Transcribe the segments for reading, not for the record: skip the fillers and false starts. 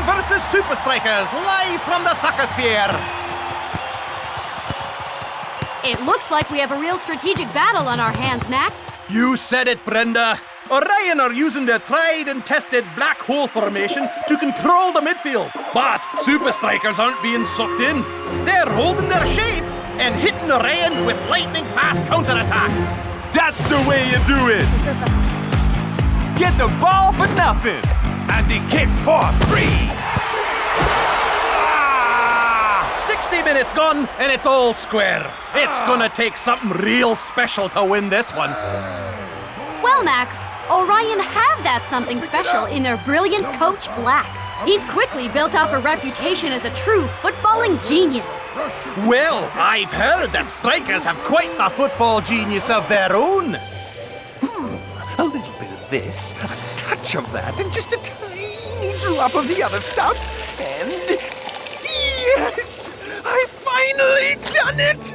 versus SupaStrikas, live from the soccer sphere. It looks like we have a real strategic battle on our hands, Mac. You said it, Brenda. Orion are using their tried and tested black hole formation to control the midfield. But SupaStrikas aren't being sucked in. They're holding their shape and hitting Orion with lightning-fast counterattacks. That's the way you do it. Get the ball for nothing. And he kicks for 3. 60 minutes gone, and it's all square. It's gonna take something real special to win this one. Well, Mac, Orion have that something special in their brilliant coach, Black. He's quickly built up a reputation as a true footballing genius. Well, I've heard that strikers have quite the football genius of their own. A little bit of this, a touch of that, and just a tiny drop of the other stuff. And yes, I've finally done it!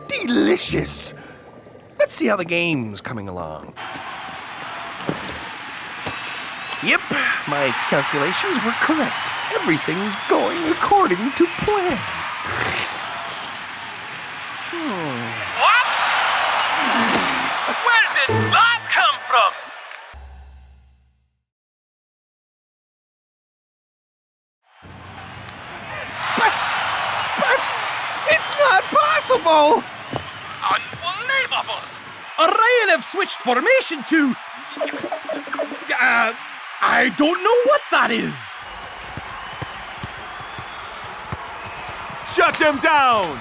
Delicious. Let's see how the game's coming along. Yep, my calculations were correct. Everything's going according to plan. What? Where did that come from? But it's not possible! Unbelievable! Orion have switched formation to... I don't know what that is. Shut them down.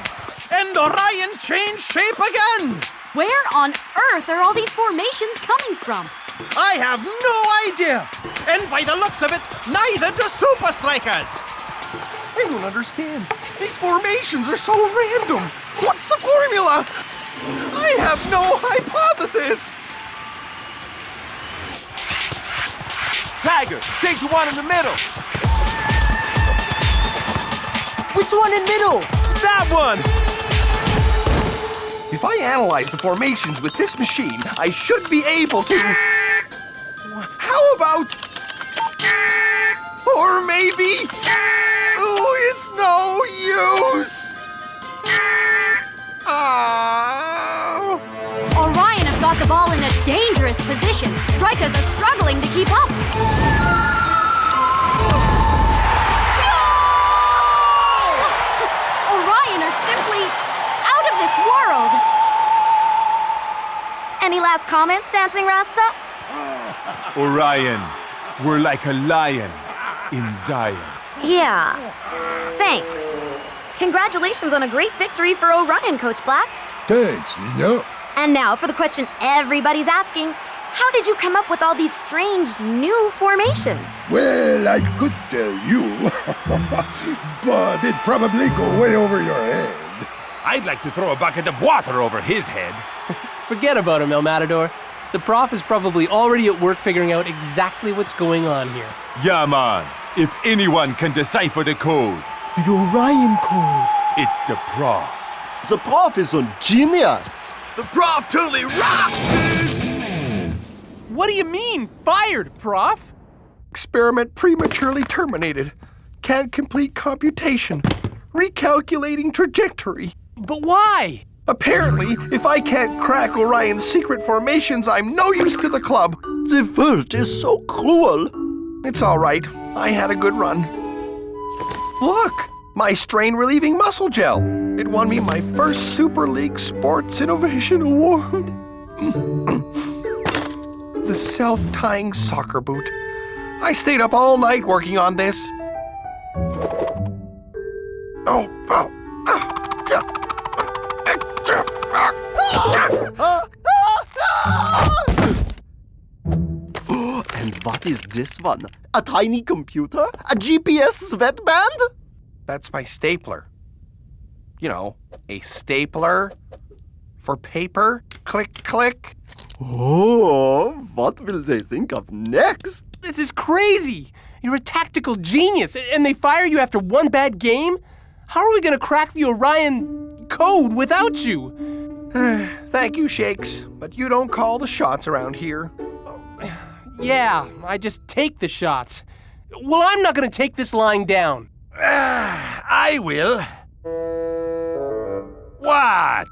And Orion changed shape again. Where on earth are all these formations coming from? I have no idea. And by the looks of it, neither do SupaStrikas. I don't understand. These formations are so random. What's the formula? I have no hypothesis. Tiger, take the one in the middle. Which one in middle? That one. If I analyze the formations with this machine, I should be able to... How about... Or maybe... Oh, it's no use! Orion have got the ball in a dangerous position. Strikers are struggling to keep up. Orion are simply out of this world. Any last comments, Dancing Rasta? Orion, we're like a lion in Zion. Yeah, thanks. Congratulations on a great victory for Orion, Coach Black. Thanks, Nino. And now for the question everybody's asking. How did you come up with all these strange new formations? Well, I could tell you, but it'd probably go way over your head. I'd like to throw a bucket of water over his head. Forget about him, El Matador. The prof is probably already at work figuring out exactly what's going on here. Yeah, man. If anyone can decipher the code, The Orion Code. it's the prof. The prof is a genius. The prof totally rocks, dudes! What do you mean, fired, prof? Experiment prematurely terminated. Can't complete computation. Recalculating trajectory. But why? Apparently, if I can't crack Orion's secret formations, I'm no use to the club. The world is so cruel. It's all right. I had a good run. Look, my strain-relieving muscle gel. It won me my first Super League Sports Innovation Award. The self-tying soccer boot. I stayed up all night working on this. And what is this one? A tiny computer? A GPS sweatband? That's my stapler. You know, a stapler for paper. Click, click. Oh, what will they think of next? This is crazy. You're a tactical genius, and they fire you after one bad game? How are we going to crack the Orion code without you? Thank you, Shakes, but you don't call the shots around here. Yeah, I just take the shots. Well, I'm not gonna take this lying down. I will. What?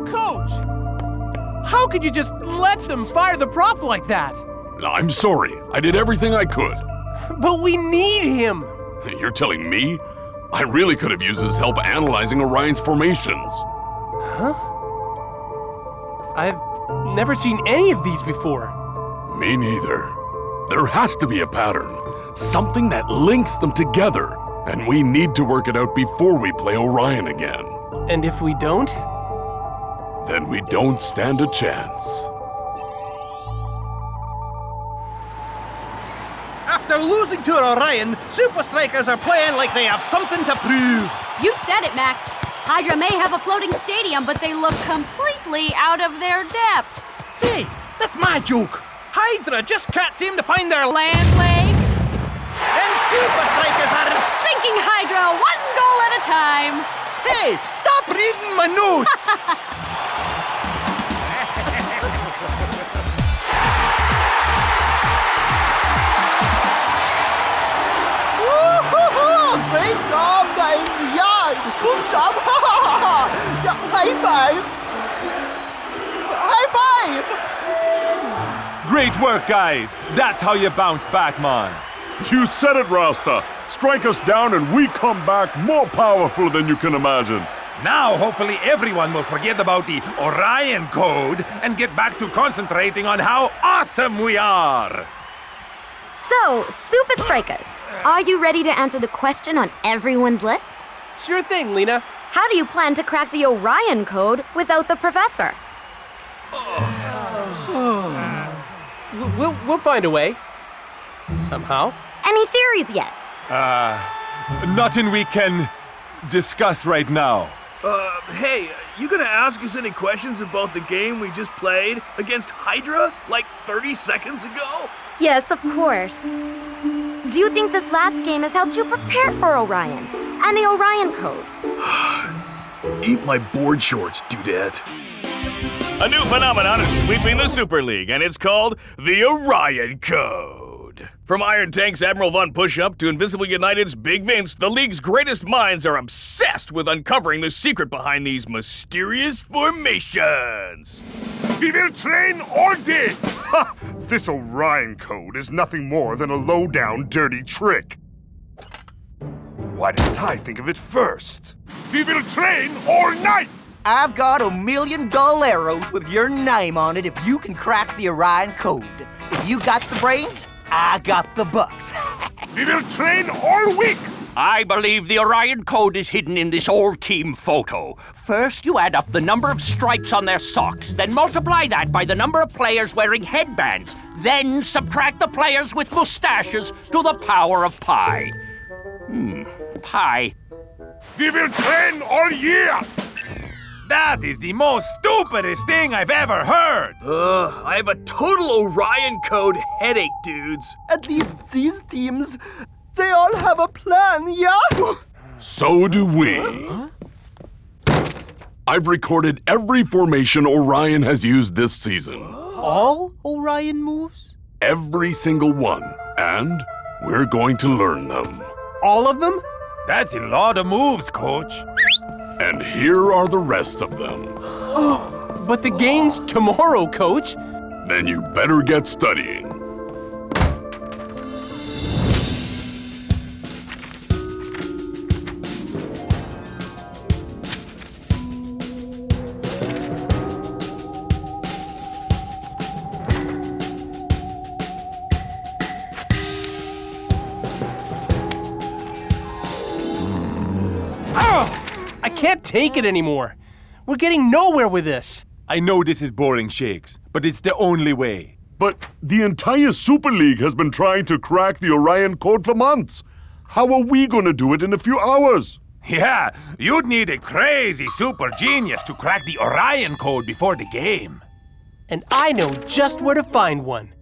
Coach! How could you just let them fire the prof like that? I'm sorry. I did everything I could. But we need him! You're telling me? I really could have used his help analyzing Orion's formations. Huh? I've never seen any of these before. Me neither. There has to be a pattern. Something that links them together. And we need to work it out before we play Orion again. And if we don't? Then we don't stand a chance. After losing to Orion, SupaStrikas are playing like they have something to prove. You said it, Mac. Hydra may have a floating stadium, but they look completely out of their depth. Hey, that's my joke. Hydra just can't seem to find their Land legs. And SupaStrikas are... Sinking Hydra one goal at a time. Hey, stop reading my notes! Great job, guys! Yeah! Good job! Yeah, high five! High five! Great work, guys. That's how you bounce back, man. You said it, Rasta. Strike us down and we come back more powerful than you can imagine. Now, hopefully, everyone will forget about the Orion Code and get back to concentrating on how awesome we are. So, SupaStrikas, are you ready to answer the question on everyone's lips? Sure thing, Lena. How do you plan to crack the Orion code without the professor? We'll find a way. Somehow. Any theories yet? Nothing we can discuss right now. Hey, you gonna ask us any questions about the game we just played against Hydra like 30 seconds ago? Yes, of course. Do you think this last game has helped you prepare for Orion and the Orion code? Eat my board shorts, dudette. A new phenomenon is sweeping the Super League, and it's called the Orion Code. From Iron Tank's Admiral Von Pushup to Invisible United's Big Vince, the league's greatest minds are obsessed with uncovering the secret behind these mysterious formations. We will train all day! Ha! This Orion Code is nothing more than a low-down, dirty trick. Why didn't I think of it first? We will train all night! I've got $1 million arrows with your name on it if you can crack the Orion Code. If you got the brains, I got the bucks. We will train all week! I believe the Orion Code is hidden in this all-team photo. First, you add up the number of stripes on their socks, then multiply that by the number of players wearing headbands, then subtract the players with mustaches to the power of pi. Pi. We will train all year! That is the most stupidest thing I've ever heard! I have a total Orion Code headache, dudes. At least these teams, they all have a plan, yeah? So do we. I've recorded every formation Orion has used this season. All Orion moves? Every single one. And we're going to learn them. All of them? That's a lot of moves, Coach. And here are the rest of them. But the game's tomorrow, Coach. Then you better get studying. I can't take it anymore. We're getting nowhere with this. I know this is boring, Shakes, but it's the only way. But the entire Super League has been trying to crack the Orion Code for months. How are we going to do it in a few hours? Yeah, you'd need a crazy super genius to crack the Orion Code before the game. And I know just where to find one.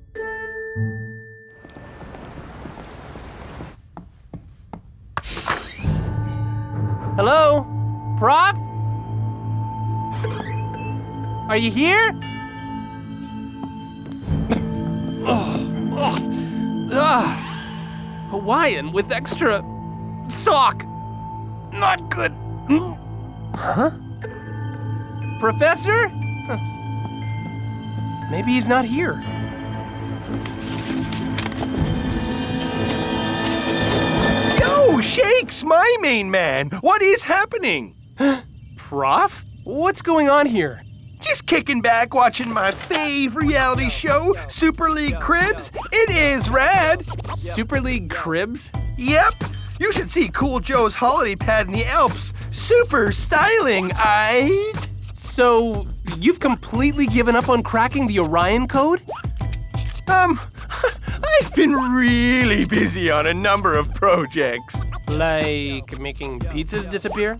Hello? Prof? Are you here? Hawaiian with extra sock. Not good. Huh? Professor? Huh. Maybe he's not here. Yo, Shakes, my main man. What is happening? Prof? What's going on here? Just kicking back, watching my fave reality show, Super League Cribs. It is rad. Super League Cribs? Yep. You should see Cool Joe's holiday pad in the Alps. Super styling, aight? So, you've completely given up on cracking the Orion code? I've been really busy on a number of projects. Like making pizzas disappear?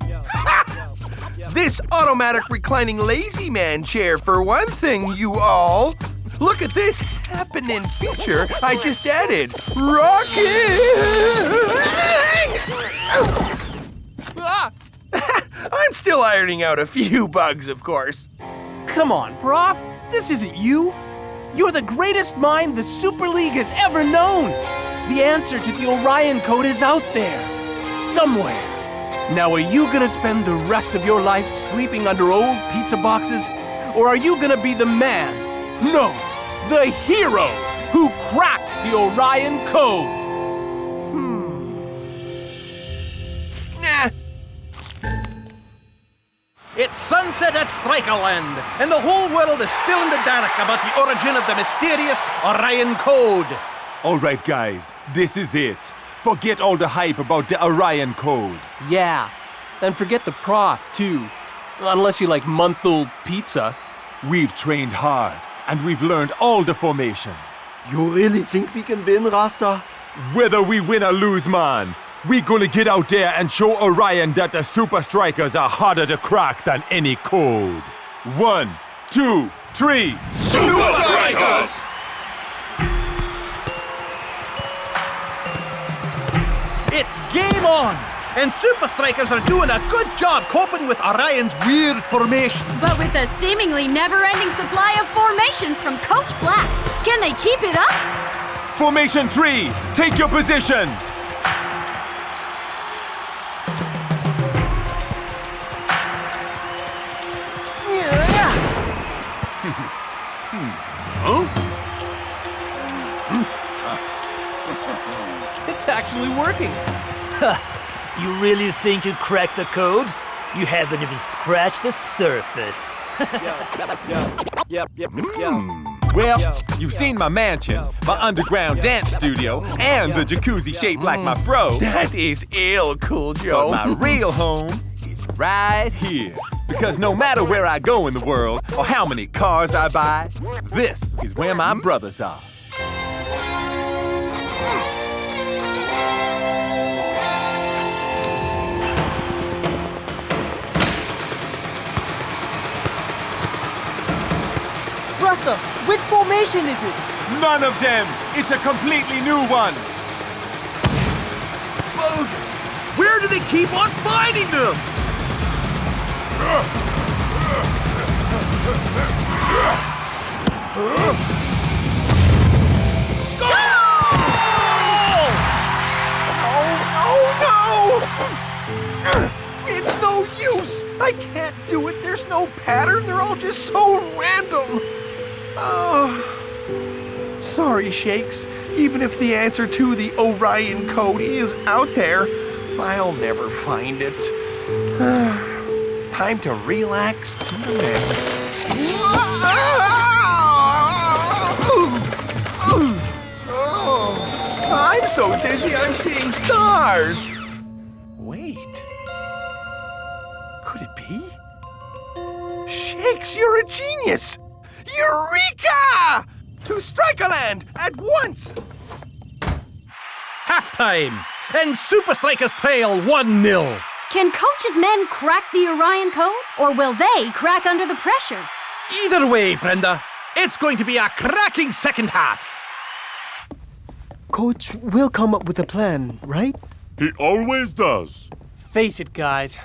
This automatic reclining lazy man chair, for one thing, you all. Look at this happening feature I just added. I'm still ironing out a few bugs, of course. Come on, Prof. This isn't you. You're the greatest mind the Super League has ever known. The answer to the Orion code is out there, somewhere. Now, are you gonna spend the rest of your life sleeping under old pizza boxes? Or are you gonna be the man, no, the hero, who cracked the Orion code? Nah. It's sunset at Strikerland, and the whole world is still in the dark about the origin of the mysterious Orion code. All right, guys, this is it. Forget all the hype about the Orion code. Yeah, and forget the prof, too. Unless you like month-old pizza. We've trained hard, and we've learned all the formations. You really think we can win, Rasta? Whether we win or lose, man, we gonna get out there and show Orion that the Supa Strikas are harder to crack than any code. 1, 2, 3, Supa Strikas! It's game on! And SupaStrikas are doing a good job coping with Orion's weird formations. But with a seemingly never-ending supply of formations from Coach Black, can they keep it up? Formation 3, take your positions! It's actually working. You really think you cracked the code? You haven't even scratched the surface. Well, you've seen my mansion, my underground dance studio, and the jacuzzi shaped like my fro. That is ill, Cool Joe. But my real home is right here. Because no matter where I go in the world, or how many cars I buy, this is where my brothers are. Rasta, which formation is it? None of them! It's a completely new one! Bogus! Where do they keep on finding them? It's no use! I can't do it. There's no pattern. They're all just so random. Oh. Sorry, Shakes. Even if the answer to the Orion code is out there, I'll never find it. Time to relax to the max. I'm so dizzy I'm seeing stars. Wait. Could it be? Shakes, you're a genius! Eureka! To Strikerland at once! Halftime, and SupaStrikas trail 1-0. Can Coach's men crack the Orion code, or will they crack under the pressure? Either way, Brenda, It's going to be a cracking second half. Coach will come up with a plan, right? He always does. Face it, guys.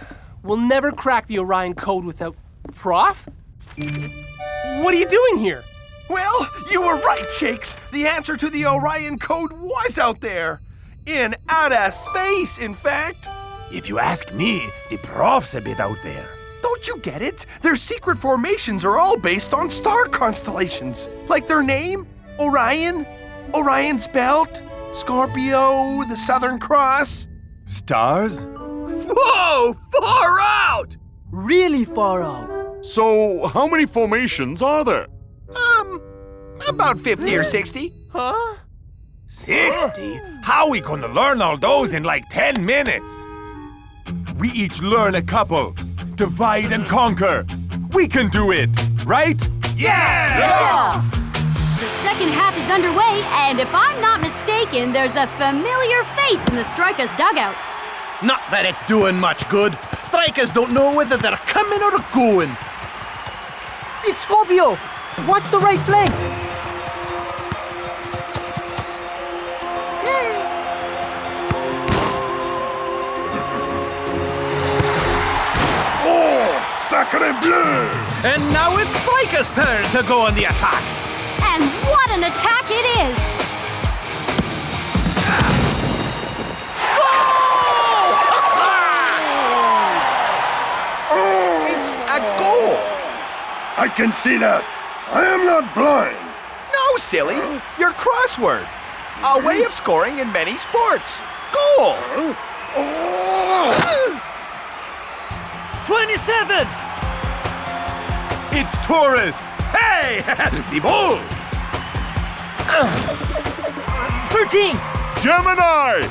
We'll never crack the Orion code without... Prof? What are you doing here? Well, you were right, Shakes. The answer to the Orion code was out there. In outer space, in fact. If you ask me, the prof's a bit out there. Don't you get it? Their secret formations are all based on star constellations. Like their name, Orion, Orion's Belt, Scorpio, the Southern Cross. Stars? Whoa! Far out! Really far out. So, how many formations are there? About 50 or 60. Huh? 60? How are we gonna learn all those in like 10 minutes? We each learn a couple. Divide and conquer. We can do it, right? Yeah! The second half is underway, and if I'm not mistaken, there's a familiar face in the Strikas dugout. Not that it's doing much good. Strikers don't know whether they're coming or going. It's Scorpio! Watch the right flank! Sacre bleu! And now it's Strikers' turn to go on the attack. And what an attack it is! It's a goal! I can see that. I am not blind. No, silly. Your crossword. A way of scoring in many sports. Goal! 27! It's Taurus! Hey! The bull! 13! Gemini!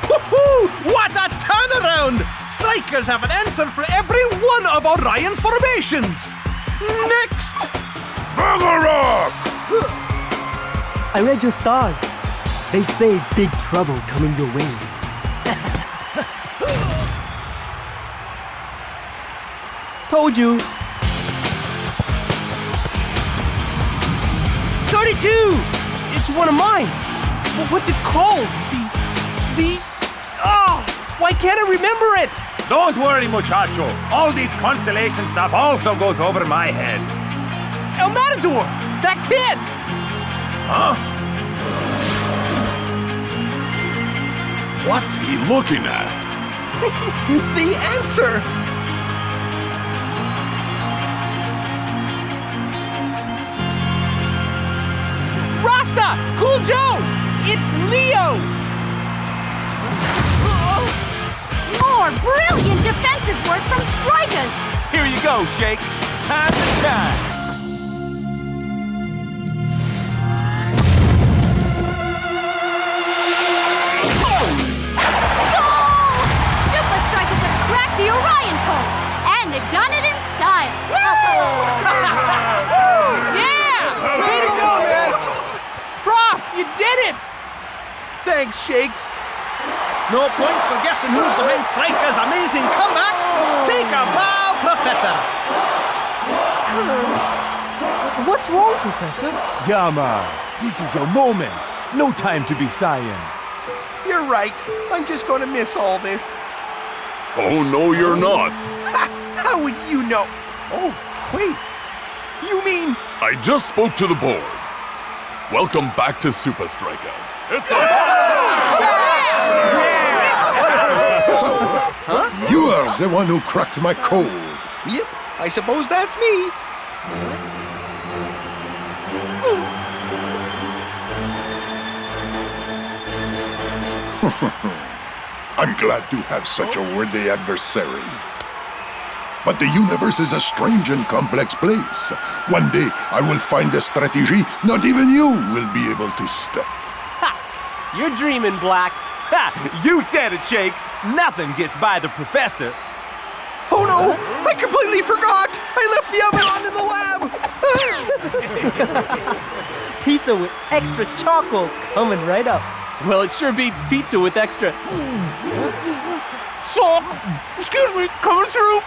Woohoo! What a turnaround! Strikers have an answer for every one of Orion's formations. Next! Ragnarok! I read your stars. They say big trouble coming your way. Told you. 32! It's one of mine. What's it called? Why can't I remember it? Don't worry, muchacho. All this constellation stuff also goes over my head. El Matador! That's it! Huh? What's he looking at? The answer! Rasta! Cool Joe! It's Leo! More brilliant defensive work from Strikas! Here you go, Shakes. Time to shine. SupaStrikas have cracked the Orion code, and they've done it in style. Yeah! Way to go, man! Prof, you did it! Thanks, Shakes. No points for guessing who's behind Striker's amazing comeback. Take a bow, Professor. What's wrong, Professor? Yeah, man. This is your moment. No time to be sighing. You're right. I'm just going to miss all this. Oh, no, you're not. How would you know? Oh, wait. You mean... I just spoke to the board. Welcome back to Supa Strikas. It's Huh? You are the one who cracked my code. Yep, I suppose that's me. I'm glad to have such a worthy adversary. But the universe is a strange and complex place. One day, I will find a strategy not even you will be able to stop. Ha! You're dreaming, Black. Ha! You said it, Shakes. Nothing gets by the professor. Oh no! I completely forgot! I left the oven on in the lab! Pizza with extra chocolate coming right up. Well, it sure beats pizza with extra... Salt! Excuse me, coming through!